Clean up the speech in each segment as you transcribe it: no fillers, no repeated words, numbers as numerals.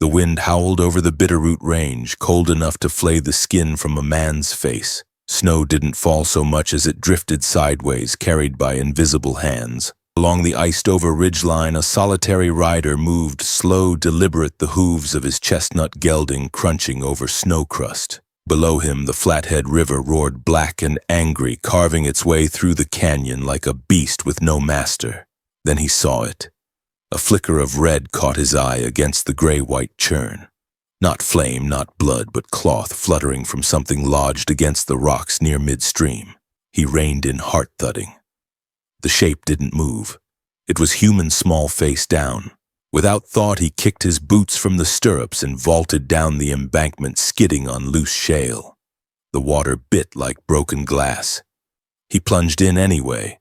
The wind howled over the Bitterroot Range, cold enough to flay the skin from a man's face. Snow didn't fall so much as it drifted sideways, carried by invisible hands. Along the iced-over ridgeline, a solitary rider moved, slow, deliberate, the hooves of his chestnut gelding crunching over snow crust. Below him, the Flathead River roared black and angry, carving its way through the canyon like a beast with no master. Then he saw it. A flicker of red caught his eye against the gray-white churn. Not flame, not blood, but cloth fluttering from something lodged against the rocks near midstream. He reined in, heart-thudding. The shape didn't move. It was human, small face down. Without thought, he kicked his boots from the stirrups and vaulted down the embankment, skidding on loose shale. The water bit like broken glass. He plunged in anyway.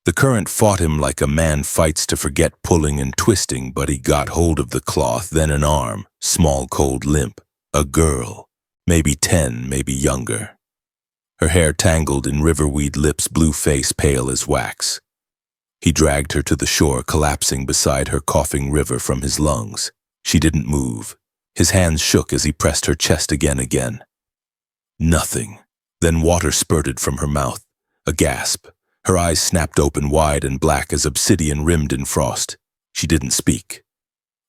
The current fought him like a man fights to forget pulling and twisting, but he got hold of the cloth, then an arm, small, cold, limp. A girl, maybe 10, maybe younger. Her hair tangled in riverweed, lips, blue face pale as wax. He dragged her to the shore, collapsing beside her, coughing river from his lungs. She didn't move. His hands shook as he pressed her chest again. Nothing. Then water spurted from her mouth. A gasp. Her eyes snapped open, wide and black as obsidian rimmed in frost. She didn't speak.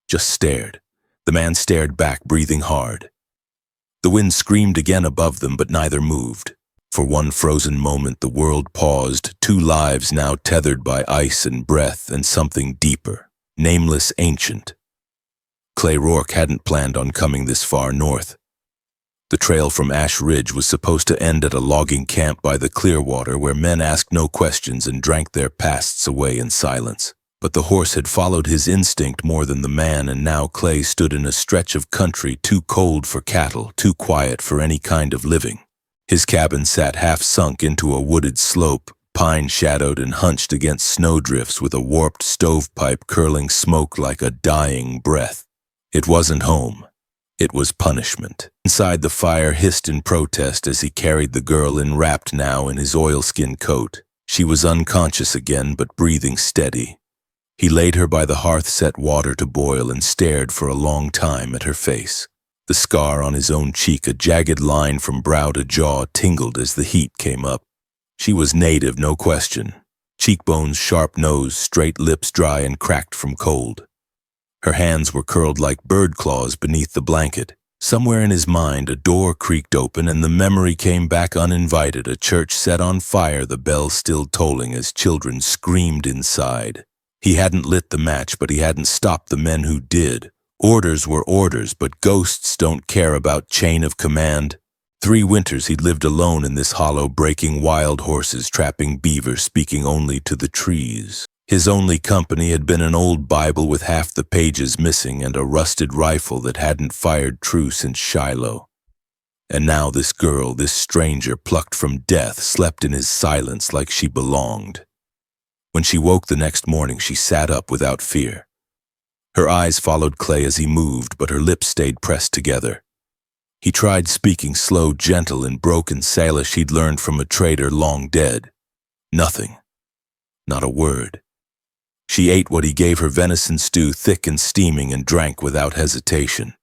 Just stared. The man stared back, breathing hard. The wind screamed again above them, but neither moved. For one frozen moment, the world paused, two lives now tethered by ice and breath and something deeper, nameless, ancient. Clay Rourke hadn't planned on coming this far north. The trail from Ash Ridge was supposed to end at a logging camp by the Clearwater where men asked no questions and drank their pasts away in silence. But the horse had followed his instinct more than the man, and now Clay stood in a stretch of country too cold for cattle, too quiet for any kind of living. His cabin sat half-sunk into a wooded slope, pine-shadowed and hunched against snowdrifts with a warped stovepipe curling smoke like a dying breath. It wasn't home. It was punishment. Inside, the fire hissed in protest as he carried the girl enwrapped now in his oilskin coat. She was unconscious again, but breathing steady. He laid her by the hearth, set water to boil, and stared for a long time at her face. The scar on his own cheek, a jagged line from brow to jaw, tingled as the heat came up. She was native, no question. Cheekbones, sharp nose, straight lips dry and cracked from cold. Her hands were curled like bird claws beneath the blanket. Somewhere in his mind, a door creaked open and the memory came back uninvited, a church set on fire, the bells still tolling as children screamed inside. He hadn't lit the match, but he hadn't stopped the men who did. Orders were orders, but ghosts don't care about chain of command. 3 winters he'd lived alone in this hollow, breaking wild horses, trapping beaver, speaking only to the trees. His only company had been an old Bible with half the pages missing and a rusted rifle that hadn't fired true since Shiloh. And now this girl, this stranger plucked from death, slept in his silence like she belonged. When she woke the next morning, she sat up without fear. Her eyes followed Clay as he moved, but her lips stayed pressed together. He tried speaking slow, gentle, in broken Salish he'd learned from a trader long dead. Nothing. Not a word. She ate what he gave her, venison stew, thick and steaming, and drank without hesitation.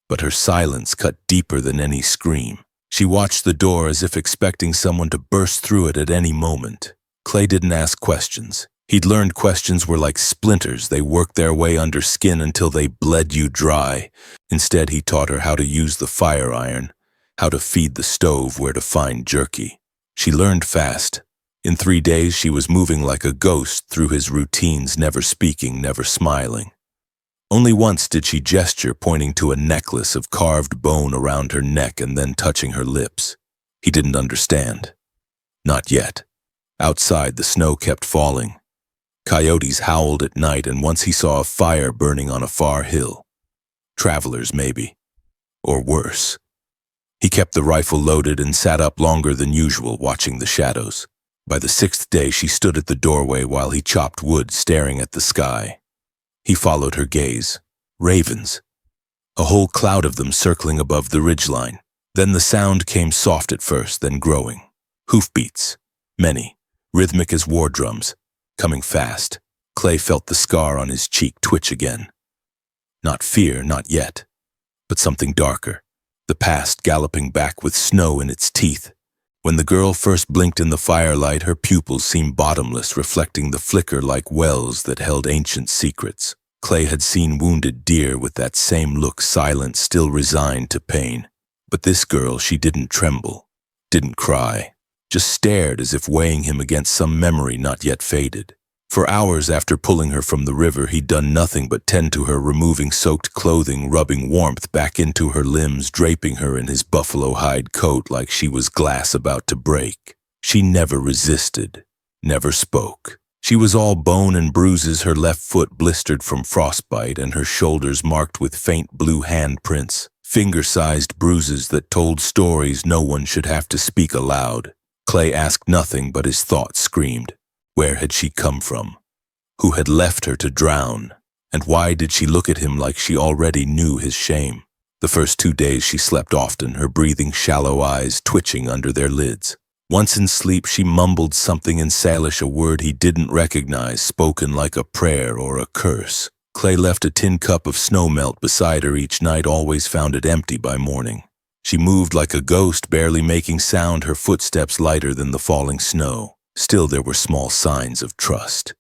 But her silence cut deeper than any scream. She watched the door as if expecting someone to burst through it at any moment. Clay didn't ask questions. He'd learned questions were like splinters. They worked their way under skin until they bled you dry. Instead, he taught her how to use the fire iron, how to feed the stove, where to find jerky. She learned fast. In 3 days, she was moving like a ghost through his routines, never speaking, never smiling. Only once did she gesture, pointing to a necklace of carved bone around her neck and then touching her lips. He didn't understand. Not yet. Outside, the snow kept falling. Coyotes howled at night, and once he saw a fire burning on a far hill. Travelers, maybe. Or worse. He kept the rifle loaded and sat up longer than usual, watching the shadows. By the 6th day, she stood at the doorway while he chopped wood, staring at the sky. He followed her gaze. Ravens. A whole cloud of them circling above the ridgeline. Then the sound came soft at first, then growing. Hoofbeats. Many. Rhythmic as war drums. Coming fast. Clay felt the scar on his cheek twitch again. Not fear, not yet, but something darker. The past galloping back with snow in its teeth. When the girl first blinked in the firelight, her pupils seemed bottomless, reflecting the flicker like wells that held ancient secrets. Clay had seen wounded deer with that same look, silent, still resigned to pain. But this girl, she didn't tremble, didn't cry, just stared as if weighing him against some memory not yet faded. For hours after pulling her from the river, he'd done nothing but tend to her, removing soaked clothing, rubbing warmth back into her limbs, draping her in his buffalo hide coat like she was glass about to break. She never resisted, never spoke. She was all bone and bruises, her left foot blistered from frostbite and her shoulders marked with faint blue handprints, finger-sized bruises that told stories no one should have to speak aloud. Clay asked nothing, but his thoughts screamed. Where had she come from? Who had left her to drown? And why did she look at him like she already knew his shame? The first 2 days she slept often, her breathing shallow, eyes twitching under their lids. Once in sleep she mumbled something in Salish, a word he didn't recognize, spoken like a prayer or a curse. Clay left a tin cup of snowmelt beside her each night, always found it empty by morning. She moved like a ghost, barely making sound, her footsteps lighter than the falling snow. Still, there were small signs of trust.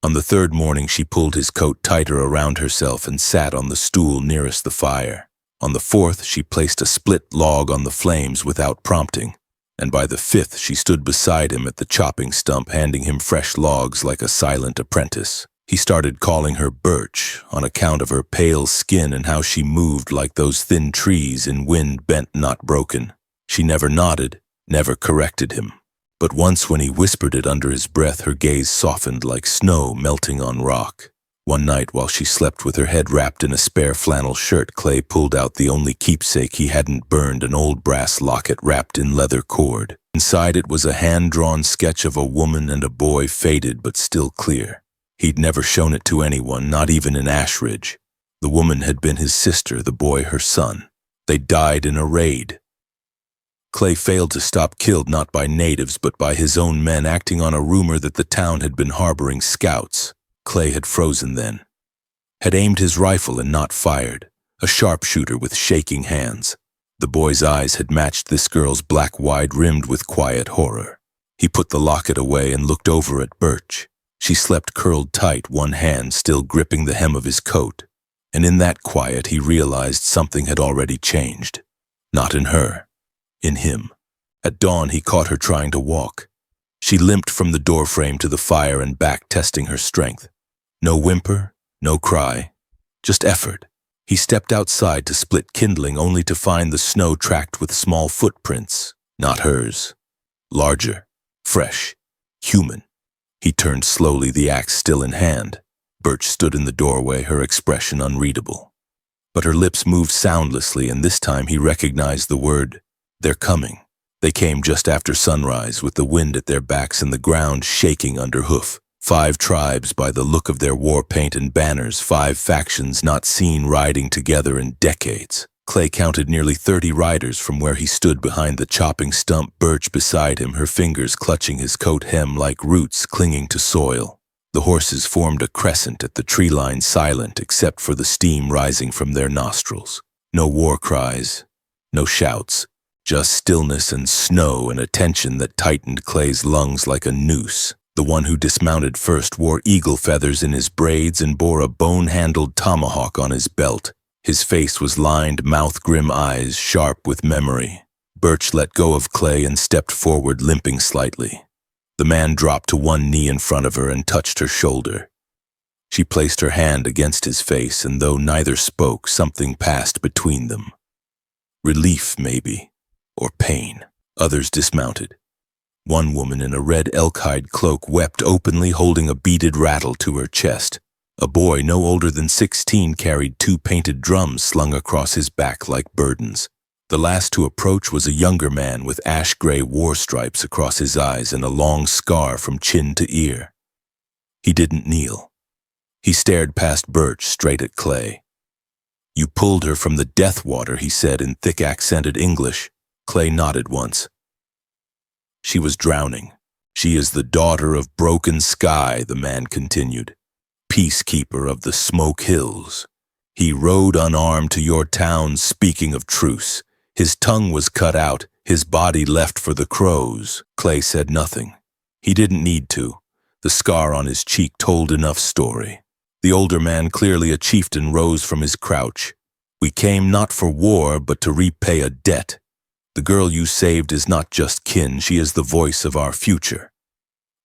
On the third morning, she pulled his coat tighter around herself and sat on the stool nearest the fire. On the fourth, she placed a split log on the flames without prompting, and by the fifth, she stood beside him at the chopping stump, handing him fresh logs like a silent apprentice. He started calling her Birch on account of her pale skin and how she moved like those thin trees in wind bent not broken. She never nodded, never corrected him. But once when he whispered it under his breath, her gaze softened like snow melting on rock. One night while she slept with her head wrapped in a spare flannel shirt, Clay pulled out the only keepsake he hadn't burned, an old brass locket wrapped in leather cord. Inside it was a hand-drawn sketch of a woman and a boy, faded but still clear. He'd never shown it to anyone, not even in Ashridge. The woman had been his sister, the boy her son. They died in a raid. Clay failed to stop, killed not by natives but by his own men, acting on a rumor that the town had been harboring scouts. Clay had frozen then, had aimed his rifle and not fired, a sharpshooter with shaking hands. The boy's eyes had matched this girl's, black, wide-rimmed with quiet horror. He put the locket away and looked over at Birch. She slept curled tight, one hand still gripping the hem of his coat. And in that quiet he realized something had already changed. Not in her. In him. At dawn, he caught her trying to walk. She limped from the doorframe to the fire and back, testing her strength. No whimper, no cry, just effort. He stepped outside to split kindling, only to find the snow tracked with small footprints. Not hers. Larger, fresh, human. He turned slowly, the axe still in hand. Birch stood in the doorway, her expression unreadable. But her lips moved soundlessly, and this time he recognized the word. They're coming. They came just after sunrise, with the wind at their backs and the ground shaking under hoof. 5 tribes by the look of their war paint and banners, 5 factions not seen riding together in decades. Clay counted nearly 30 riders from where he stood behind the chopping stump, Birch beside him, her fingers clutching his coat hem like roots clinging to soil. The horses formed a crescent at the tree line, silent except for the steam rising from their nostrils. No war cries, no shouts. Just stillness and snow and a tension that tightened Clay's lungs like a noose. The one who dismounted first wore eagle feathers in his braids and bore a bone-handled tomahawk on his belt. His face was lined, mouth grim, eyes sharp with memory. Birch let go of Clay and stepped forward, limping slightly. The man dropped to one knee in front of her and touched her shoulder. She placed her hand against his face, and though neither spoke, something passed between them. Relief, maybe. Or pain. Others dismounted. One woman in a red elk-hide cloak wept openly, holding a beaded rattle to her chest. A boy no older than 16 carried 2 painted drums slung across his back like burdens. The last to approach was a younger man with ash-gray war stripes across his eyes and a long scar from chin to ear. He didn't kneel. He stared past Birch, straight at Clay. "You pulled her from the death water," he said in thick accented English. Clay nodded once. "She was drowning. She is the daughter of Broken Sky," the man continued. "Peacekeeper of the Smoke Hills." He rode unarmed to your town speaking of truce. His tongue was cut out, his body left for the crows. Clay said nothing. He didn't need to. The scar on his cheek told enough story. The older man, clearly a chieftain, rose from his crouch. We came not for war, but to repay a debt. The girl you saved is not just kin, she is the voice of our future.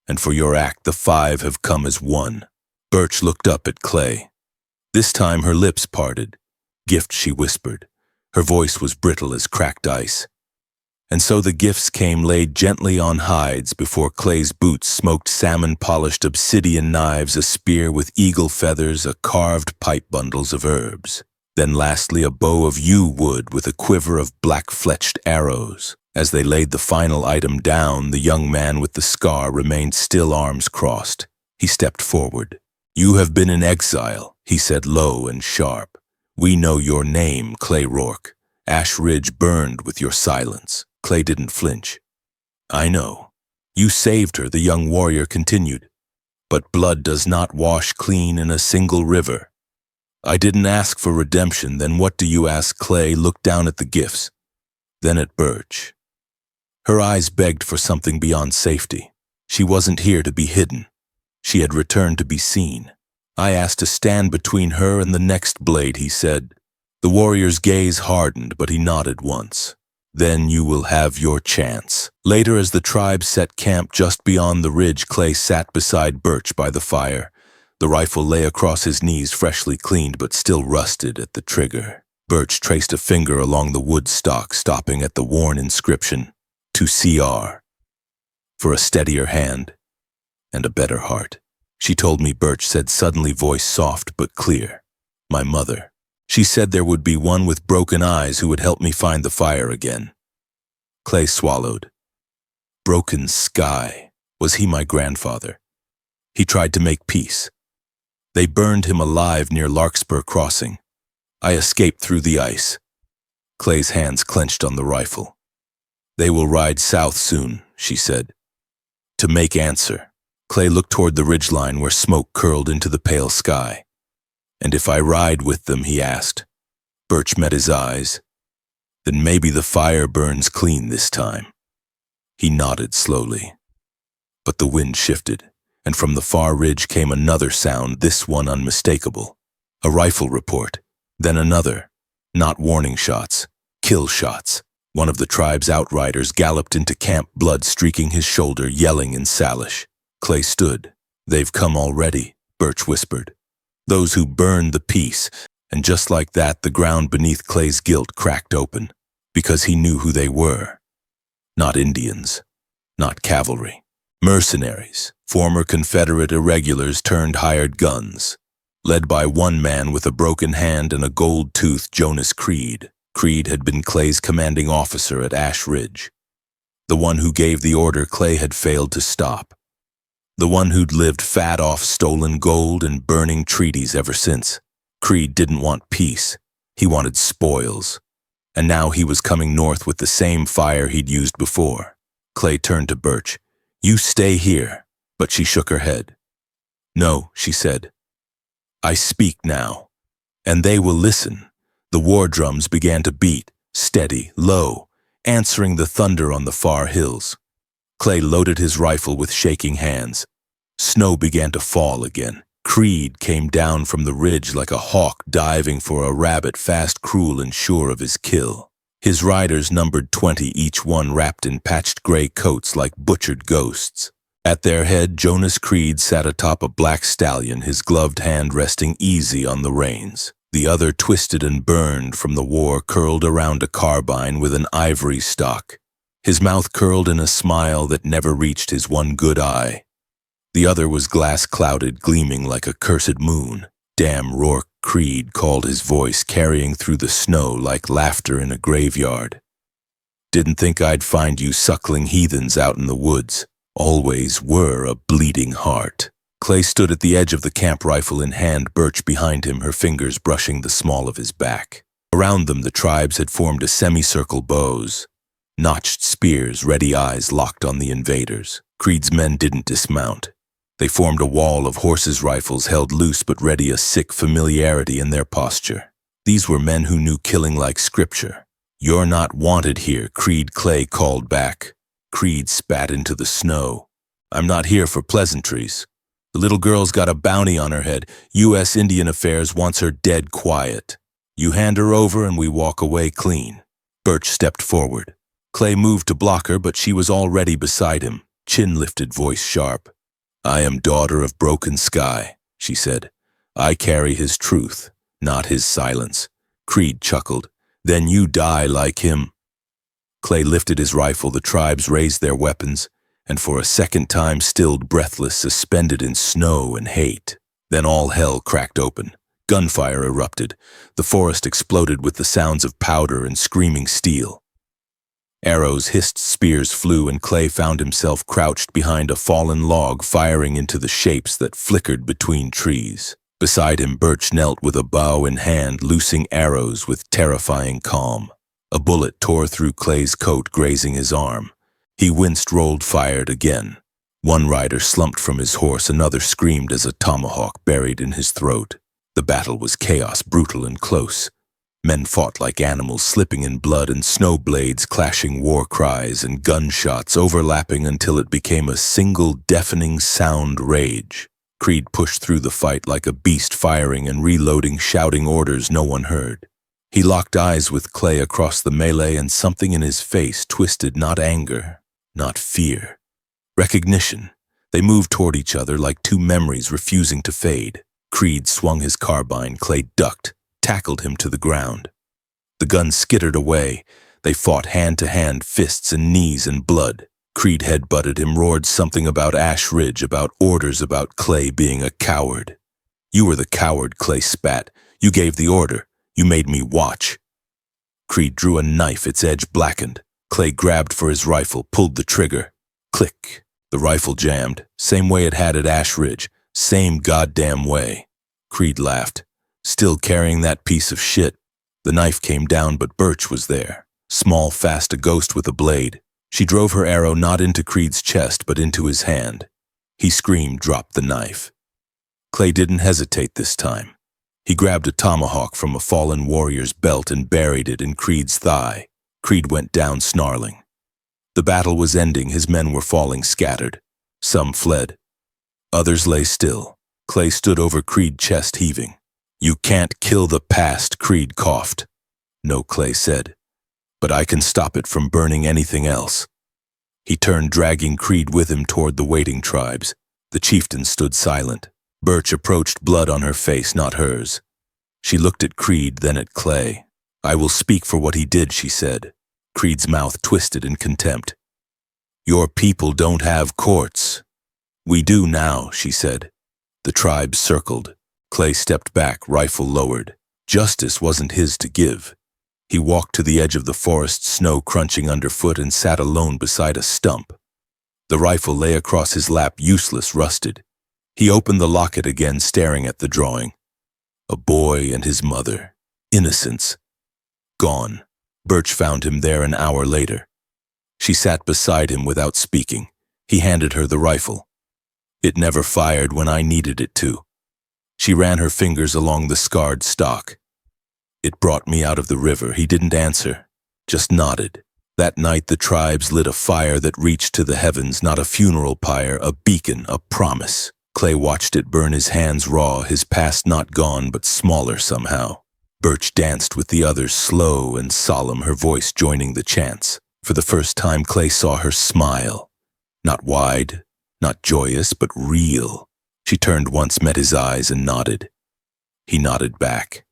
And for your act, the 5 have come as one. Birch looked up at Clay. This time her lips parted. Gift, she whispered. Her voice was brittle as cracked ice. And so the gifts came laid gently on hides before Clay's boots smoked salmon-polished obsidian knives, a spear with eagle feathers, a carved pipe bundles of herbs. Then lastly a bow of yew wood with a quiver of black-fletched arrows. As they laid the final item down, the young man with the scar remained still, arms crossed. He stepped forward. You have been in exile, he said low and sharp. We know your name, Clay Rourke. Ash Ridge burned with your silence. Clay didn't flinch. I know. You saved her, the young warrior continued. But blood does not wash clean in a single river. I didn't ask for redemption, then what do you ask? Clay looked down at the gifts, then at Birch. Her eyes begged for something beyond safety. She wasn't here to be hidden. She had returned to be seen. I asked to stand between her and the next blade, he said. The warrior's gaze hardened, but he nodded once. Then you will have your chance. Later, as the tribe set camp just beyond the ridge, Clay sat beside Birch by the fire. The rifle lay across his knees, freshly cleaned but still rusted at the trigger. Birch traced a finger along the wood stock, stopping at the worn inscription, "To CR," for a steadier hand and a better heart. She told me, Birch said suddenly, voice soft but clear. My mother. She said there would be one with broken eyes who would help me find the fire again. Clay swallowed. Broken sky. Was he my grandfather? He tried to make peace. They burned him alive near Larkspur Crossing. I escaped through the ice. Clay's hands clenched on the rifle. They will ride south soon, she said. To make answer. Clay looked toward the ridgeline where smoke curled into the pale sky. And if I ride with them, he asked. Birch met his eyes. Then maybe the fire burns clean this time. He nodded slowly. But the wind shifted, and from the far ridge came another sound, this one unmistakable. A rifle report, then another. Not warning shots, kill shots. One of the tribe's outriders galloped into camp, blood streaking his shoulder, yelling in Salish. Clay stood. They've come already, Birch whispered. Those who burned the peace, and just like that, the ground beneath Clay's guilt cracked open, because he knew who they were. Not Indians, not cavalry, mercenaries, former Confederate irregulars turned hired guns, led by one man with a broken hand and a gold tooth, Jonas Creed. Creed had been Clay's commanding officer at Ash Ridge, the one who gave the order Clay had failed to stop. The one who'd lived fat off stolen gold and burning treaties ever since. Creed didn't want peace. He wanted spoils. And now he was coming north with the same fire he'd used before. Clay turned to Birch. You stay here. But she shook her head. No, she said. I speak now. And they will listen. The war drums began to beat, steady, low, answering the thunder on the far hills. Clay loaded his rifle with shaking hands. Snow began to fall again. Creed came down from the ridge like a hawk diving for a rabbit, fast, cruel, and sure of his kill. His riders numbered 20, each one wrapped in patched gray coats like butchered ghosts. At their head, Jonas Creed sat atop a black stallion, his gloved hand resting easy on the reins. The other, twisted and burned from the war, curled around a carbine with an ivory stock. His mouth curled in a smile that never reached his one good eye. The other was glass-clouded, gleaming like a cursed moon. Damn Rourke, Creed called, his voice carrying through the snow like laughter in a graveyard. Didn't think I'd find you suckling heathens out in the woods. Always were a bleeding heart. Clay stood at the edge of the camp, rifle in hand, Birch behind him, her fingers brushing the small of his back. Around them, the tribes had formed a semicircle, bows. Notched spears, ready eyes locked on the invaders. Creed's men didn't dismount. They formed a wall of horses' rifles held loose but ready, a sick familiarity in their posture. These were men who knew killing like scripture. "You're not wanted here," Clay called back. Creed spat into the snow. "I'm not here for pleasantries. The little girl's got a bounty on her head. U.S. Indian Affairs wants her dead quiet. You hand her over and we walk away clean." Birch stepped forward. Clay moved to block her, but she was already beside him, chin lifted, voice sharp. "I am daughter of broken sky," she said. "I carry his truth, not his silence." Creed chuckled. "Then you die like him." Clay lifted his rifle, the tribes raised their weapons, and for a second time stilled, breathless, suspended in snow and hate. Then all hell cracked open. Gunfire erupted. The forest exploded with the sounds of powder and screaming steel. Arrows hissed, spears flew, and Clay found himself crouched behind a fallen log, firing into the shapes that flickered between trees. Beside him, Birch knelt with a bow in hand, loosing arrows with terrifying calm. A bullet tore through Clay's coat, grazing his arm. He winced, rolled, fired again. One rider slumped from his horse, another screamed as a tomahawk buried in his throat. The battle was chaos, brutal and close. Men fought like animals, slipping in blood, and snow blades clashing, war cries and gunshots overlapping until it became a single deafening sound rage. Creed pushed through the fight like a beast, firing and reloading, shouting orders no one heard. He locked eyes with Clay across the melee, and something in his face twisted, not anger, not fear. Recognition. They moved toward each other like two memories refusing to fade. Creed swung his carbine. Clay ducked, tackled him to the ground. The gun skittered away. They fought hand to hand, fists and knees and blood. Creed headbutted him, roared something about Ash Ridge, about orders, about Clay being a coward. "You were the coward," Clay spat. "You gave the order. You made me watch." Creed drew a knife, its edge blackened. Clay grabbed for his rifle, pulled the trigger. Click. The rifle jammed, same way it had at Ash Ridge, same goddamn way. Creed laughed. "Still carrying that piece of shit." The knife came down, but Birch was there. Small, fast, a ghost with a blade. She drove her arrow not into Creed's chest, but into his hand. He screamed, dropped the knife. Clay didn't hesitate this time. He grabbed a tomahawk from a fallen warrior's belt and buried it in Creed's thigh. Creed went down, snarling. The battle was ending. His men were falling scattered. Some fled. Others lay still. Clay stood over Creed, chest heaving. "You can't kill the past," Creed coughed. "No," Clay said. "But I can stop it from burning anything else." He turned, dragging Creed with him toward the waiting tribes. The chieftain stood silent. Birch approached, blood on her face, not hers. She looked at Creed, then at Clay. "I will speak for what he did," she said. Creed's mouth twisted in contempt. "Your people don't have courts." "We do now," she said. The tribes circled. Clay stepped back, rifle lowered. Justice wasn't his to give. He walked to the edge of the forest, snow crunching underfoot, and sat alone beside a stump. The rifle lay across his lap, useless, rusted. He opened the locket again, staring at the drawing. A boy and his mother. Innocence. Gone. Birch found him there an hour later. She sat beside him without speaking. He handed her the rifle. "It never fired when I needed it to." She ran her fingers along the scarred stock. "It brought me out of the river." He didn't answer, just nodded. That night the tribes lit a fire that reached to the heavens, not a funeral pyre, a beacon, a promise. Clay watched it burn, his hands raw, his past not gone but smaller somehow. Birch danced with the others, slow and solemn, her voice joining the chants. For the first time Clay saw her smile. Not wide, not joyous, but real. She turned once, met his eyes, and nodded. He nodded back.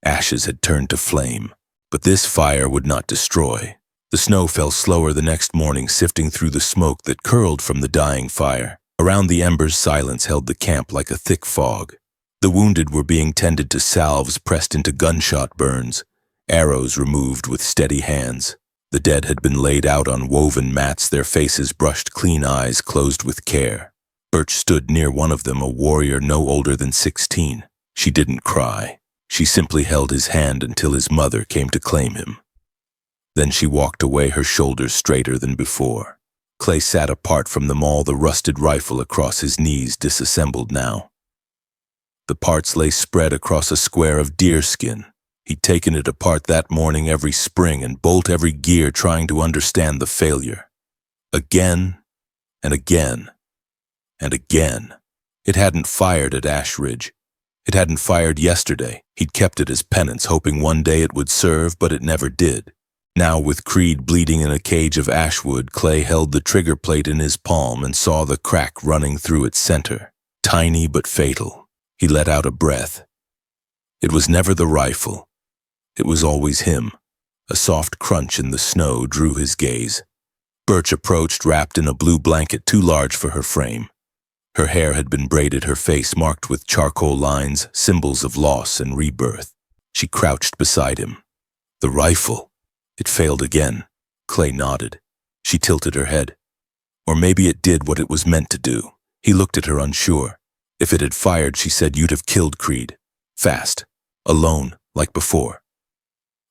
Ashes had turned to flame, but this fire would not destroy. The snow fell slower the next morning, sifting through the smoke that curled from the dying fire. Around the embers, silence held the camp like a thick fog. The wounded were being tended to, salves pressed into gunshot burns, arrows removed with steady hands. The dead had been laid out on woven mats, their faces brushed clean, eyes closed with care. Birch stood near one of them, a warrior no older than 16. She didn't cry. She simply held his hand until his mother came to claim him. Then she walked away, her shoulders straighter than before. Clay sat apart from them all, the rusted rifle across his knees, disassembled now. The parts lay spread across a square of deerskin. He'd taken it apart that morning every spring and bolt every gear, trying to understand the failure. Again and again and again. It hadn't fired at Ash Ridge. It hadn't fired yesterday. He'd kept it as penance, hoping one day it would serve, but it never did. Now, with Creed bleeding in a cage of ashwood, Clay held the trigger plate in his palm and saw the crack running through its center, tiny but fatal. He let out a breath. It was never the rifle. It was always him. A soft crunch in the snow drew his gaze. Birch approached, wrapped in a blue blanket too large for her frame. Her hair had been braided, her face marked with charcoal lines, symbols of loss and rebirth. She crouched beside him. The rifle. It failed again. Clay nodded. She tilted her head. Or maybe it did what it was meant to do. He looked at her, unsure. If it had fired, she said, you'd have killed Creed. Fast. Alone, like before.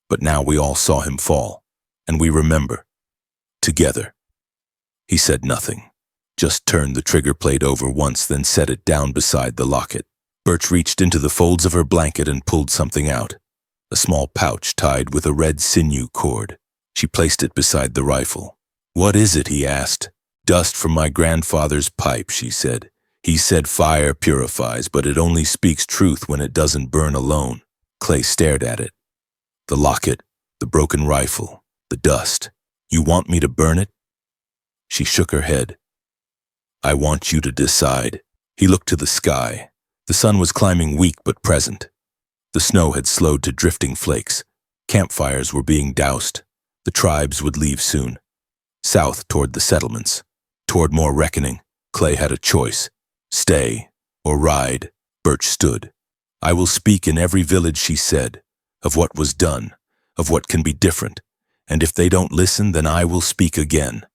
But now we all saw him fall. And we remember. Together. He said nothing. Just turned the trigger plate over once, then set it down beside the locket. Birch reached into the folds of her blanket and pulled something out. A small pouch tied with a red sinew cord. She placed it beside the rifle. What is it? He asked. Dust from my grandfather's pipe, she said. He said fire purifies, but it only speaks truth when it doesn't burn alone. Clay stared at it. The locket, the broken rifle, the dust. You want me to burn it? She shook her head. I want you to decide. He looked to the sky. The sun was climbing, weak but present. The snow had slowed to drifting flakes. Campfires were being doused. The tribes would leave soon. South toward the settlements. Toward more reckoning. Clay had a choice. Stay or ride. Birch stood. I will speak in every village, she said, of what was done, of what can be different. And if they don't listen, then I will speak again.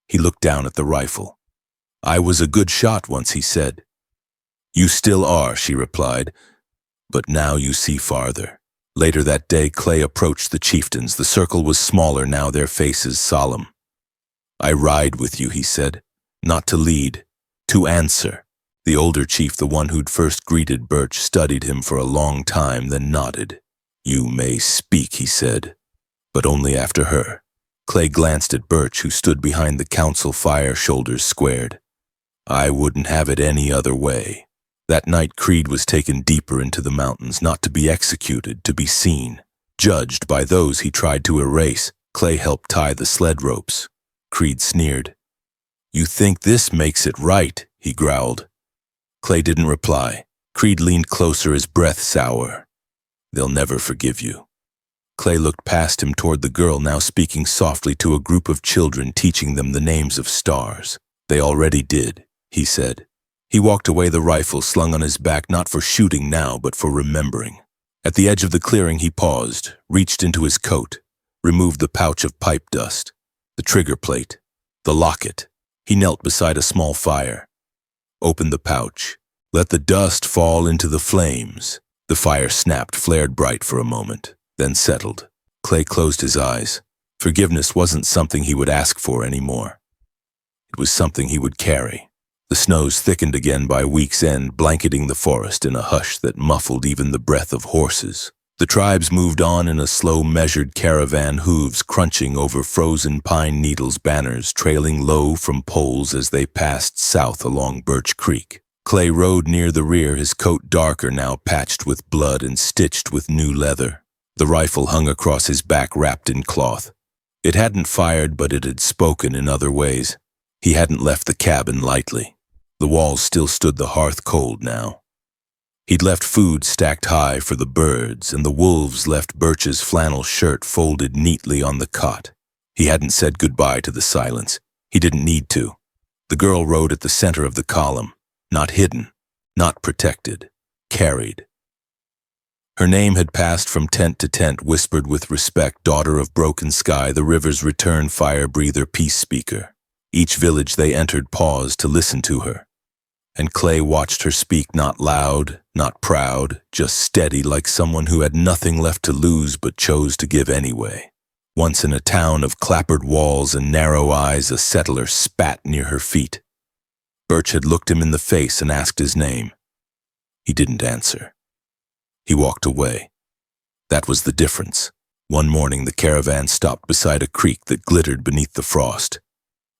He looked down at the rifle. I was a good shot once, he said. You still are, she replied, but now you see farther. Later that day, Clay approached the chieftains. The circle was smaller now, their faces solemn. I ride with you, he said, not to lead, to answer. The older chief, the one who'd first greeted Birch, studied him for a long time, then nodded. You may speak, he said, but only after her. Clay glanced at Birch, who stood behind the council fire, shoulders squared. I wouldn't have it any other way. That night, Creed was taken deeper into the mountains, not to be executed, to be seen, judged by those he tried to erase. Clay helped tie the sled ropes. Creed sneered. You think this makes it right, he growled. Clay didn't reply. Creed leaned closer, his breath sour. They'll never forgive you. Clay looked past him toward the girl, now speaking softly to a group of children, teaching them the names of stars. They already did, he said. He walked away, the rifle slung on his back, not for shooting now, but for remembering. At the edge of the clearing, he paused, reached into his coat, removed the pouch of pipe dust, the trigger plate, the locket. He knelt beside a small fire, opened the pouch, let the dust fall into the flames. The fire snapped, flared bright for a moment, then settled. Clay closed his eyes. Forgiveness wasn't something he would ask for anymore. It was something he would carry. The snows thickened again by week's end, blanketing the forest in a hush that muffled even the breath of horses. The tribes moved on in a slow, measured caravan, hooves crunching over frozen pine needles, banners trailing low from poles as they passed south along Birch Creek. Clay rode near the rear, his coat darker now, patched with blood and stitched with new leather. The rifle hung across his back, wrapped in cloth. It hadn't fired, but it had spoken in other ways. He hadn't left the cabin lightly. The walls still stood, the hearth cold now. He'd left food stacked high for the birds, and the wolves left Birch's flannel shirt folded neatly on the cot. He hadn't said goodbye to the silence. He didn't need to. The girl rode at the center of the column, not hidden, not protected, carried. Her name had passed from tent to tent, whispered with respect, daughter of broken sky, the river's return fire breather, peace speaker. Each village they entered paused to listen to her. And Clay watched her speak, not loud, not proud, just steady, like someone who had nothing left to lose but chose to give anyway. Once in a town of clappered walls and narrow eyes, a settler spat near her feet. Birch had looked him in the face and asked his name. He didn't answer. He walked away. That was the difference. One morning the caravan stopped beside a creek that glittered beneath the frost.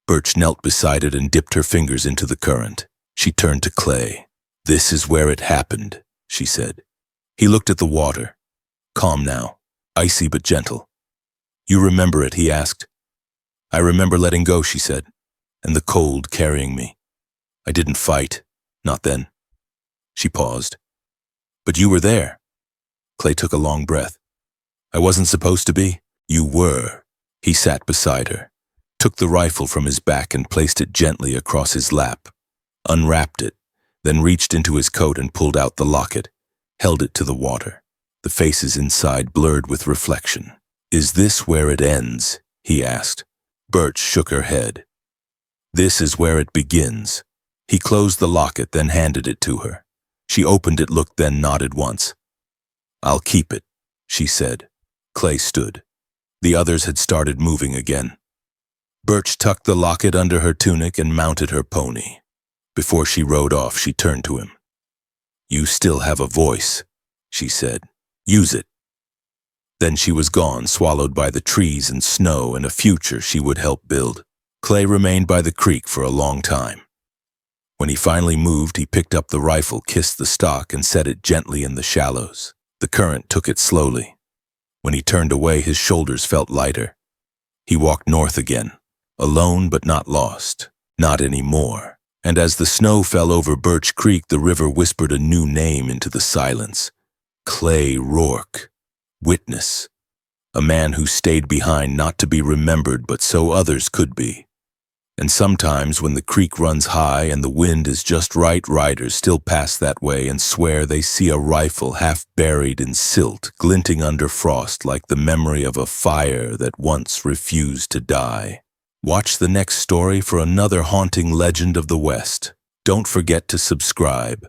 Birch knelt beside it and dipped her fingers into the current. She turned to Clay. "This is where it happened," she said. He looked at the water. Calm now, icy but gentle. "You remember it?" he asked. "I remember letting go," she said, "and the cold carrying me. I didn't fight, not then." She paused. "But you were there." Clay took a long breath. "I wasn't supposed to be." "You were." He sat beside her, took the rifle from his back and placed it gently across his lap, unwrapped it, then reached into his coat and pulled out the locket, held it to the water. The faces inside blurred with reflection. "Is this where it ends?" he asked. Birch shook her head. "This is where it begins." He closed the locket, then handed it to her. She opened it, looked, then nodded once. "I'll keep it," she said. Clay stood. The others had started moving again. Birch tucked the locket under her tunic and mounted her pony. Before she rode off, she turned to him. "You still have a voice," she said. "Use it." Then she was gone, swallowed by the trees and snow and a future she would help build. Clay remained by the creek for a long time. When he finally moved, he picked up the rifle, kissed the stock, and set it gently in the shallows. The current took it slowly. When he turned away, his shoulders felt lighter. He walked north again, alone but not lost. Not anymore. And as the snow fell over Birch Creek, the river whispered a new name into the silence. Clay Rourke. Witness. A man who stayed behind, not to be remembered, but so others could be. And sometimes when the creek runs high and the wind is just right, riders still pass that way and swear they see a rifle half buried in silt, glinting under frost like the memory of a fire that once refused to die. Watch the next story for another haunting legend of the West. Don't forget to subscribe.